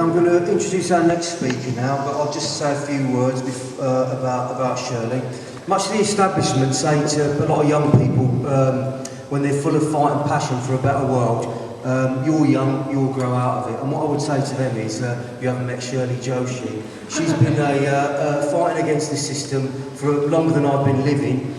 I'm going to introduce our next speaker now, but I'll just say a few words about Shirley. Much of the establishment say to a lot of young people when they're full of fight and passion for a better world, you're young, you'll grow out of it. And what I would say to them is, you haven't met Shirley Joshi. She's been fighting against the system for longer than I've been living.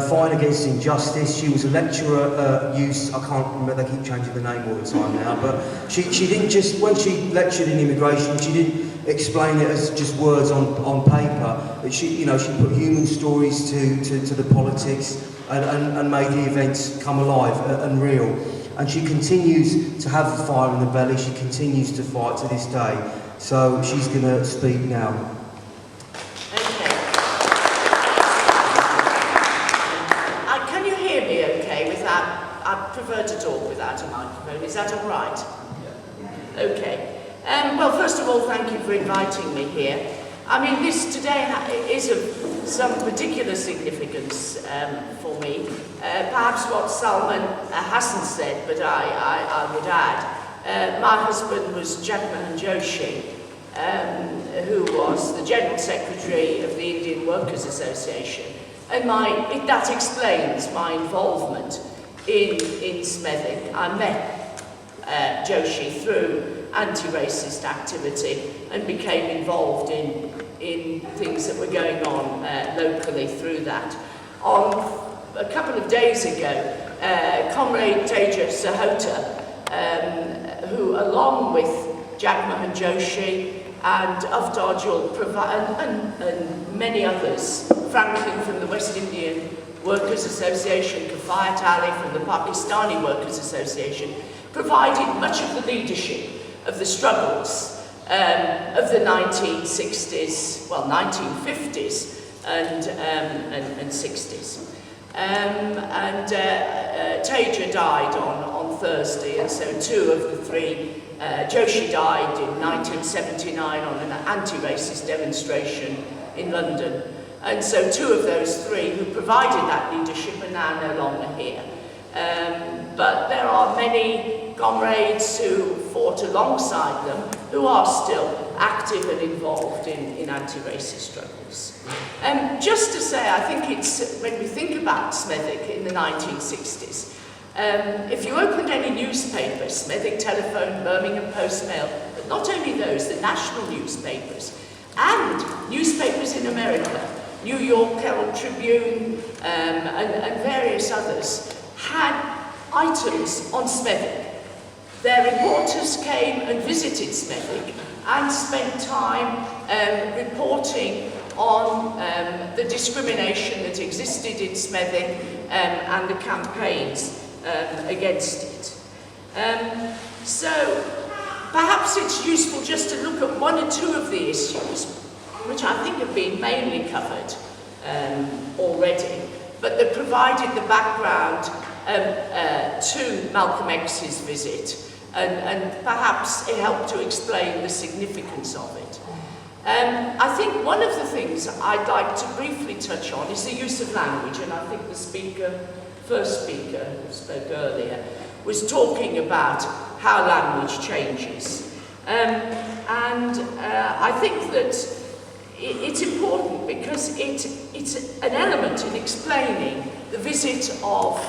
Fighting against injustice. She was a lecturer at UCE, I can't remember, they keep changing the name all the time now, but she didn't just, when she lectured in immigration, she didn't explain it as just words on paper, but she put human stories to the politics and made the events come alive and real. And she continues to have the fire in the belly, she continues to fight to this day. So she's going to speak now. I prefer to talk without a microphone. Is that all right? Yeah. Okay. Well, first of all, thank you for inviting me here. I mean, this today is of some particular significance for me. Perhaps what Salman hasn't said, but I would add. My husband was Jagmohan Joshi, who was the General Secretary of the Indian Workers Association. And that explains my involvement in Smethwick. I met Joshi through anti-racist activity and became involved in things that were going on locally through that. A couple of days ago, Comrade Teja Sahota, who along with Jagmohan Joshi and Avtar Jul and many others, Franklin from the West Indian Workers Association, Kafayat Ali from the Pakistani Workers Association, provided much of the leadership of the struggles of the 1960s, well, 1950s and 60s. Teja died on Thursday, and so two of the three, Joshi died in 1979 on an anti-racist demonstration in London. And so two of those three who provided that leadership are now no longer here. But there are many comrades who fought alongside them who are still active and involved in anti-racist struggles. Just to say, I think it's, when we think about Smethwick in the 1960s, if you opened any newspaper, Smethwick Telephone, Birmingham Post Mail, but not only those, the national newspapers, and newspapers in America, New York Herald Tribune, and various others, had items on Smethwick. Their reporters came and visited Smethwick and spent time reporting on the discrimination that existed in Smethwick and the campaigns against it. So perhaps it's useful just to look at one or two of the issues, which I think have been mainly covered already, but that provided the background to Malcolm X's visit, and perhaps it helped to explain the significance of it. I think one of the things I'd like to briefly touch on is the use of language, and I think the first speaker who spoke earlier was talking about how language changes. I think that it's important because it's an element in explaining the visit of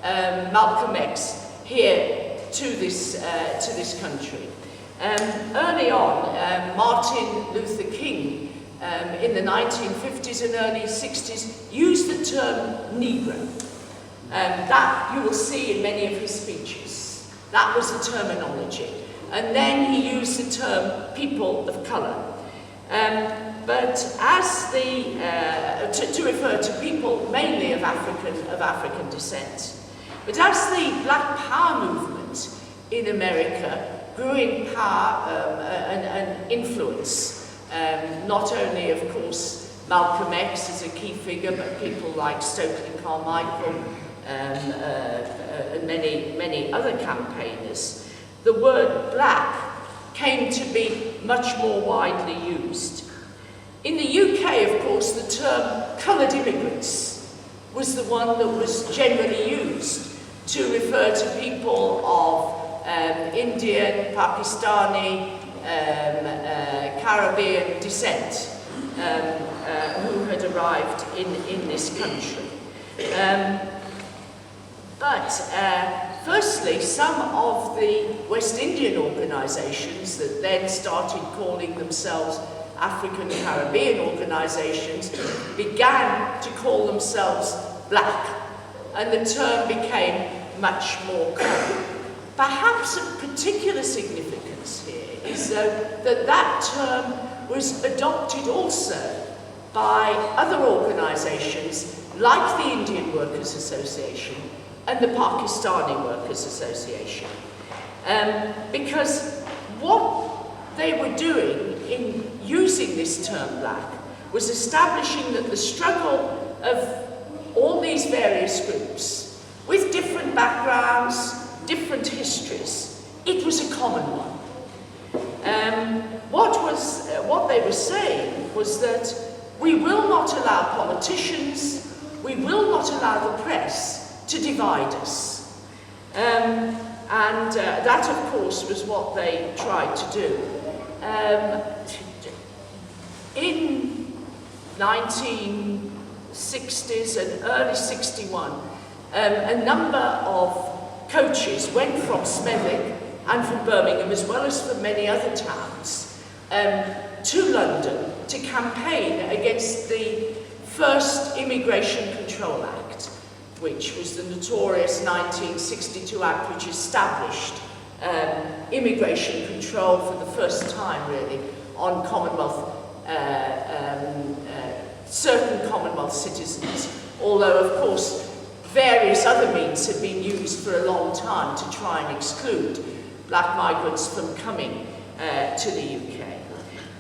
Malcolm X here to this country. Early on, Martin Luther King in the 1950s and early 60s used the term Negro. That you will see in many of his speeches. That was the terminology. And then he used the term people of colour. But as to refer to people mainly of African descent. But as the Black Power movement in America grew in power and influence, not only, of course, Malcolm X as a key figure, but people like Stokely Carmichael and many other campaigners, the word black came to be much more widely used. In the UK, of course, the term coloured immigrants was the one that was generally used to refer to people of Indian, Pakistani, Caribbean descent who had arrived in this country. Firstly, some of the West Indian organisations that then started calling themselves African Caribbean organisations began to call themselves black, and the term became much more common. Perhaps of particular significance here is that term was adopted also by other organisations like the Indian Workers Association and the Pakistani Workers Association. Because what they were doing in using this term black was establishing that the struggle of all these various groups with different backgrounds, different histories, it was a common one. What they were saying was that we will not allow politicians, we will not allow the press to divide us. That, of course, was what they tried to do. In 1960s and early 61, a number of coaches went from Smethwick and from Birmingham, as well as from many other towns, to London to campaign against the first Immigration Control Act, which was the notorious 1962 Act which established immigration control for the first time, really, on Commonwealth, certain Commonwealth citizens, although, of course, various other means had been used for a long time to try and exclude black migrants from coming to the UK.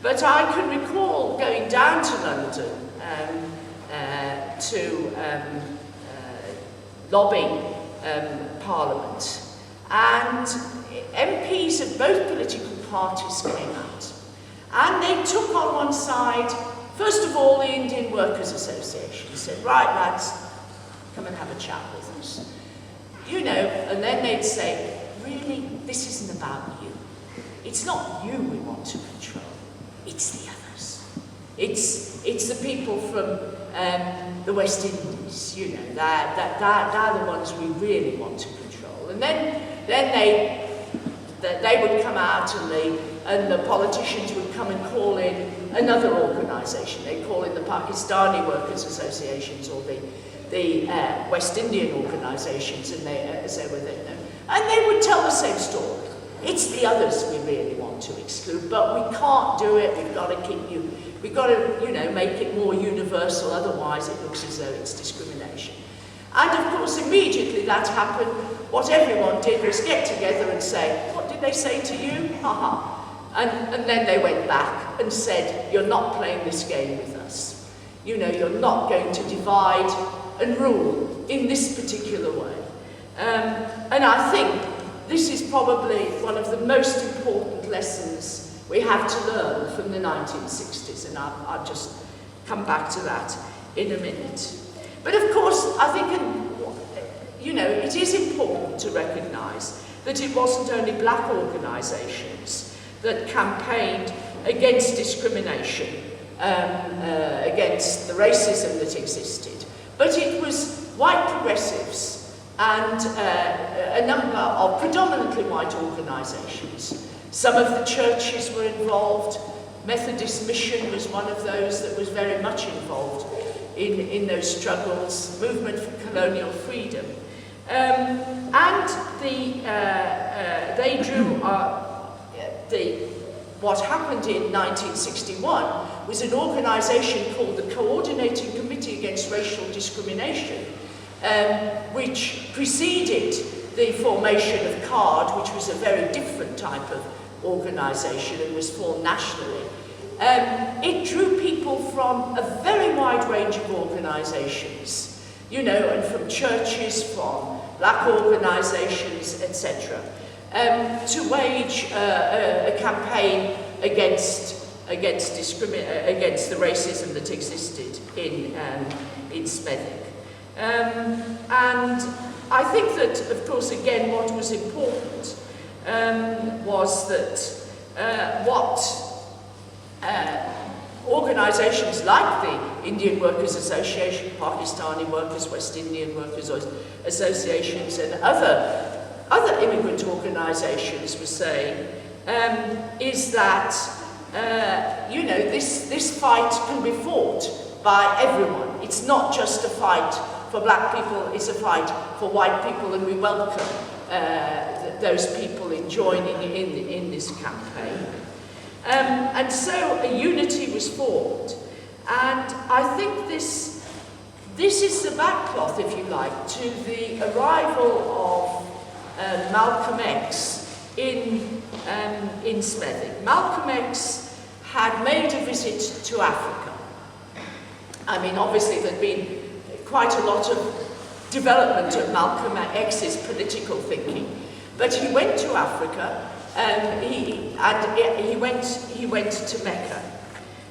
But I can recall going down to London to lobby Parliament, and MPs of both political parties came out, and they took on one side, first of all, the Indian Workers Association said, right lads, come and have a chat with us. You know, and then they'd say, really, this isn't about you. It's not you we want to control, it's the others. It's the people from the West Indies, you know, they're the ones we really want to control. And then they would come out, and the politicians would come and call in another organisation. They'd call in the Pakistani Workers Associations or the West Indian organisations, and as they were there, and they would tell the same story. It's the others we really want to exclude, but we can't do it. We've got to keep you. We've got to, you know, make it more universal. Otherwise, it looks as though it's discrimination. And of course, immediately that happened. What everyone did was get together and say, "What did they say to you? Haha." And then they went back and said, "You're not playing this game with us. You know, you're not going to divide and rule in this particular way." And I think this is probably one of the most important lessons we have to learn from the 1960s, and I'll just come back to that in a minute. But of course, I think, you know, it is important to recognise that it wasn't only black organisations that campaigned against discrimination, against the racism that existed, but it was white progressives and a number of predominantly white organisations. Some of the churches were involved. Methodist Mission was one of those that was very much involved in those struggles, movement for colonial freedom. And they drew what happened in 1961 was an organisation called the Coordinating Committee Against Racial Discrimination, which preceded the formation of CARD, which was a very different type of organisation and was formed nationally. It drew people from a very wide range of organisations, you know, and from churches, from black organisations, etc., to wage a campaign against the racism that existed in Smethwick. And I think that, of course, again, what was important was that what organisations like the Indian Workers Association, Pakistani Workers, West Indian Workers Associations, and other immigrant organisations were saying is that you know, this fight can be fought by everyone. It's not just a fight for black people, it's a fight for white people, and we welcome those people in joining in this campaign. And so a unity was formed, and I think this is the backcloth, if you like, to the arrival of Malcolm X in Smethwick. Malcolm X had made a visit to Africa. I mean, obviously there'd been quite a lot of development of Malcolm X's political thinking, but he went to Africa. He went to Mecca,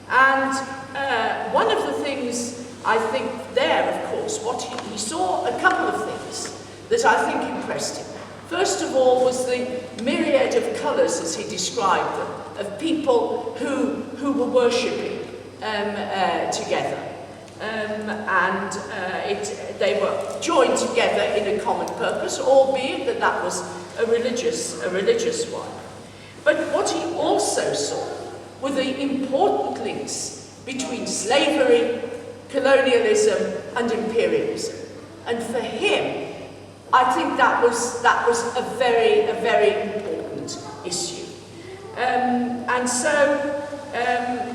and one of the things I think there, of course, what he saw a couple of things that I think impressed him. First of all was the myriad of colours, as he described them, of people who were worshipping together, they were joined together in a common purpose, albeit that was a religious one. But what he also saw were the important links between slavery, colonialism, and imperialism. And for him, I think that was a very important issue. And so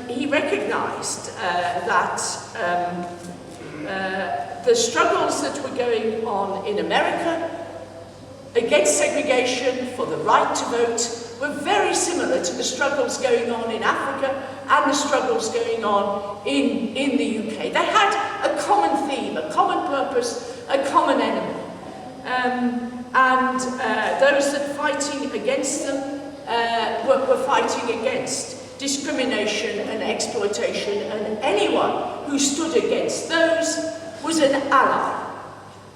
he recognised that the struggles that were going on in America against segregation, for the right to vote, were very similar to the struggles going on in Africa and the struggles going on in the UK. They had a common theme, a common purpose, a common enemy. Those that fighting against them were fighting against discrimination and exploitation, and anyone who stood against those was an ally.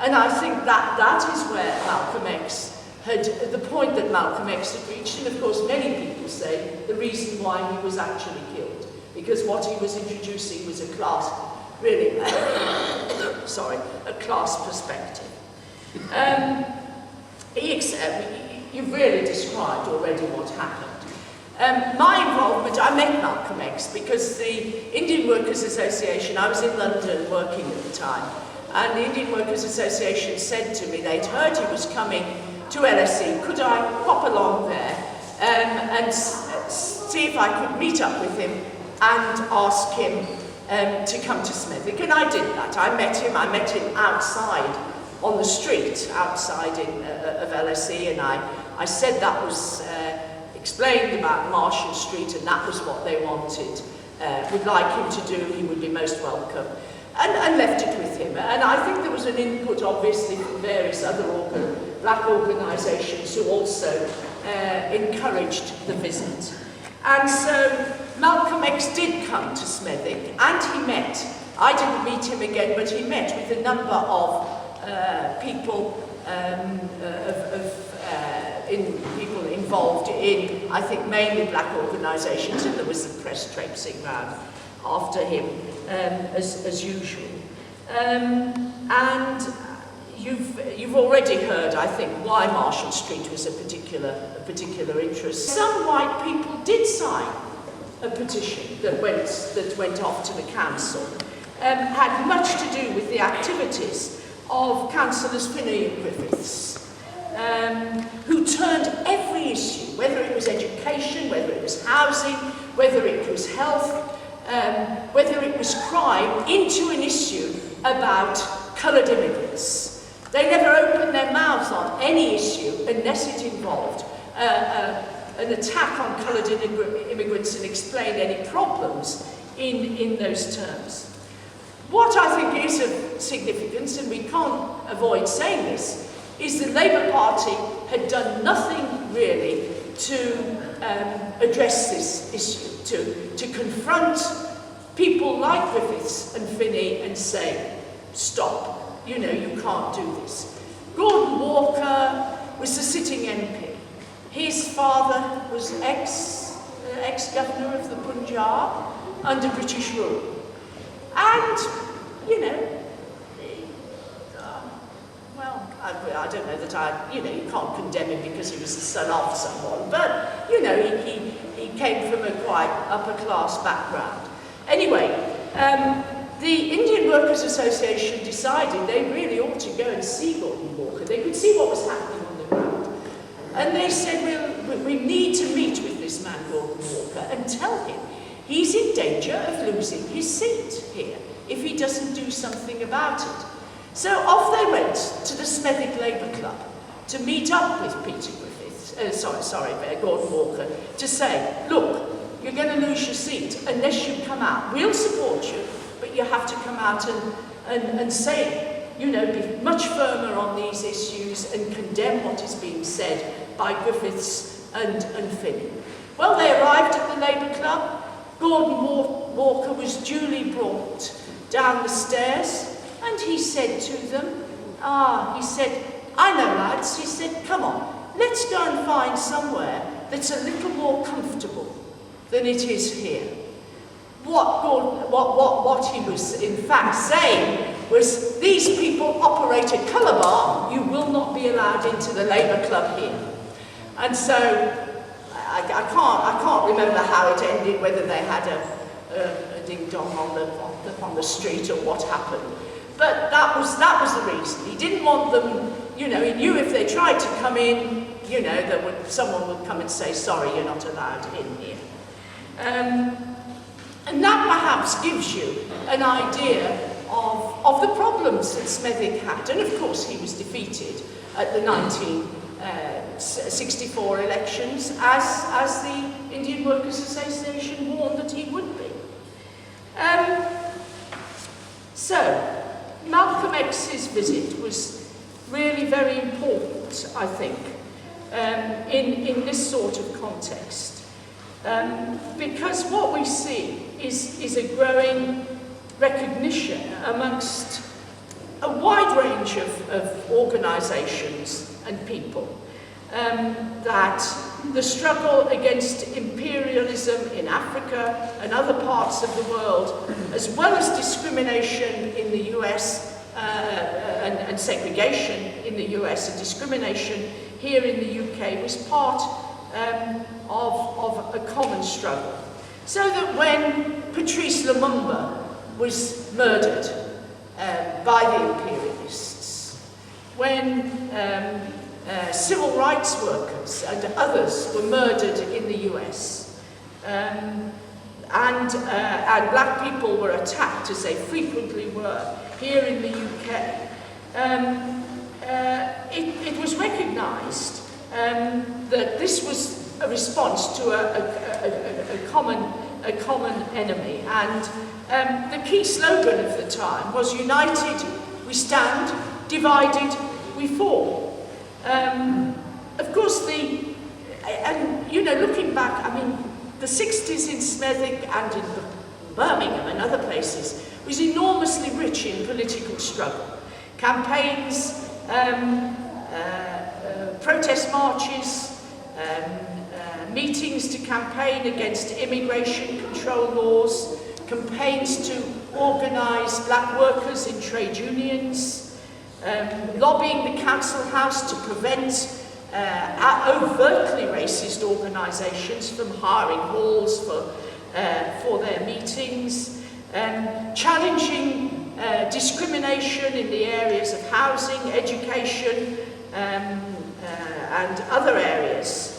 And I think that is where Malcolm X had, the point that Malcolm X had reached, and of course many people say the reason why he was actually killed, because what he was introducing was a class, really, sorry, a class perspective. You've really described already what happened. My involvement, I met Malcolm X because the Indian Workers Association, I was in London working at the time, and the Indian Workers Association said to me, they'd heard he was coming to LSE, could I pop along there and see if I could meet up with him and ask him to come to Smethwick. And I did that. I met him outside on the street, outside of LSE, and I said that was explained about Marshall Street, and that was what they wanted, would like him to do, he would be most welcome. And left it with him. And I think there was an input, obviously, from various other black organisations who also encouraged the visit. And so Malcolm X did come to Smethwick, and he met, I didn't meet him again, but he met with a number of people, people involved in, I think, mainly black organisations, and there was the press traipsing round after him, as usual. And you've already heard, I think, why Marshall Street was a particular interest. Some white people did sign a petition that went off to the council, had much to do with the activities of Councillors Finney and Griffiths, who turned every issue, whether it was education, whether it was housing, whether it was health, whether it was crime, into an issue about coloured immigrants. They never opened their mouths on any issue unless it involved an attack on coloured immigrants and explained any problems in those terms. What I think is of significance, and we can't avoid saying this, is the Labour Party had done nothing really to address this issue, to confront people like Griffiths and Finney and say, stop, you know, you can't do this. Gordon Walker was the sitting MP. His father was ex-governor of the Punjab under British rule. And, you know, well, I don't know that you can't condemn him because he was the son of someone, but, you know, he came from a quite upper-class background. Anyway, the Indian Workers' Association decided they really ought to go and see Gordon Walker. They could see what was happening on the ground. And they said, well, we need to meet with this man, Gordon Walker, and tell him he's in danger of losing his seat here if he doesn't do something about it. So off they went to the Smethwick Labour Club to meet up with Gordon Walker, to say, look, you're going to lose your seat unless you come out. We'll support you, but you have to come out and say, you know, be much firmer on these issues and condemn what is being said by Griffiths and Finney. Well, they arrived at the Labour Club. Gordon Walker was duly brought down the stairs, and he said to them, he said, I know, lads, he said, come on, let's go and find somewhere that's a little more comfortable than it is here. What he was in fact saying was, these people operate a colour bar, you will not be allowed into the Labour Club here. And so, I can't remember how it ended, whether they had a ding-dong on the street or what happened. But that was the reason. He didn't want them, you know, he knew if they tried to come in, you know, someone would come and say, sorry, you're not allowed in here. And that perhaps gives you an idea of the problems that Smethwick had. And of course he was defeated at the 1964 elections, as the Indian Workers' Association warned that he would be. So, Malcolm X's visit was really very important, I think, in this sort of context. Because what we see is a growing recognition amongst a wide range of organisations and people that the struggle against imperialism in Africa and other parts of the world, as well as discrimination in the US and segregation in the US and discrimination here in the UK, was part of a common struggle. So that when Patrice Lumumba was murdered by the imperialists, when civil rights workers and others were murdered in the US, and black people were attacked, as they frequently were here in the UK, it was recognised that this was a response to a common enemy. And the key slogan of the time was, united we stand, divided we fall. Of course, looking back, I mean, the 60s in Smethwick and in Birmingham and other places was enormously rich in political struggle. Campaigns, protest marches, meetings to campaign against immigration control laws, campaigns to organise black workers in trade unions, lobbying the council house to prevent overtly racist organisations from hiring halls for their meetings, challenging discrimination in the areas of housing, education, and other areas,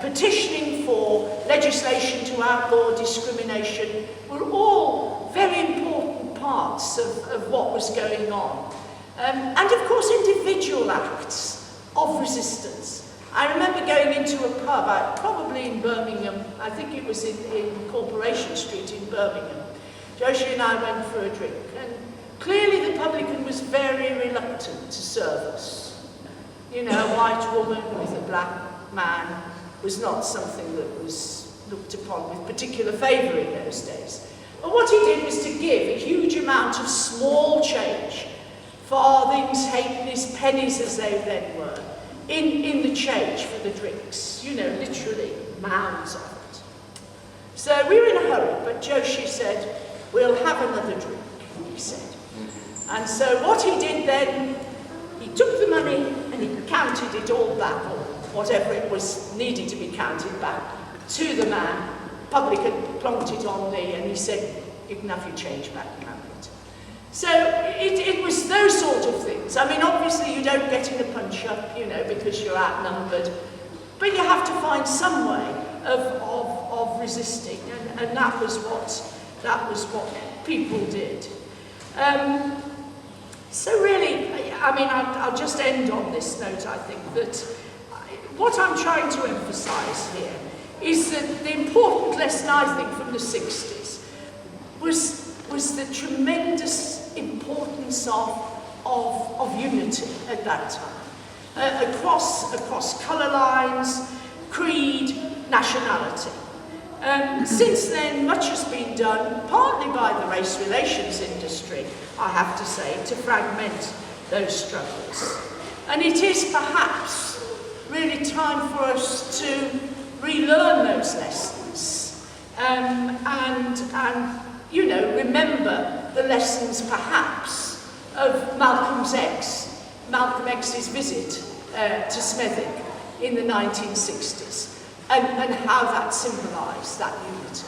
petitioning for legislation to outlaw discrimination, were all very important parts of what was going on. And of course, individual acts of resistance. I remember going into a pub, probably in Birmingham, I think it was in Corporation Street in Birmingham. Joshi and I went for a drink, and clearly the publican was very reluctant to serve us. You know, a white woman with a black man was not something that was looked upon with particular favour in those days. But what he did was to give a huge amount of small change, farthings, halfpennies, pennies as they then were, in the change for the drinks. You know, literally mounds of it. So we were in a hurry, but Joshi said, we'll have another drink, he said. And so what he did then, he took the money and he counted it all back, or whatever it was needed to be counted back, to the man. Public had plonked it on me, and he said, you can have your change back now. So it was those sort of things. I mean, obviously you don't get in a punch-up, you know, because you're outnumbered, but you have to find some way of resisting, and that was what people did. So really, I mean, I'll just end on this note. I think that what I'm trying to emphasise here is that the important lesson, I think, from the 60s was the tremendous importance of unity at that time, across colour lines, creed, nationality. Since then, much has been done, partly by the race relations industry, I have to say, to fragment those struggles. And it is perhaps really time for us to relearn those lessons and you know, remember the lessons perhaps of Malcolm X's visit to Smethwick in the 1960s and how that symbolised that unity.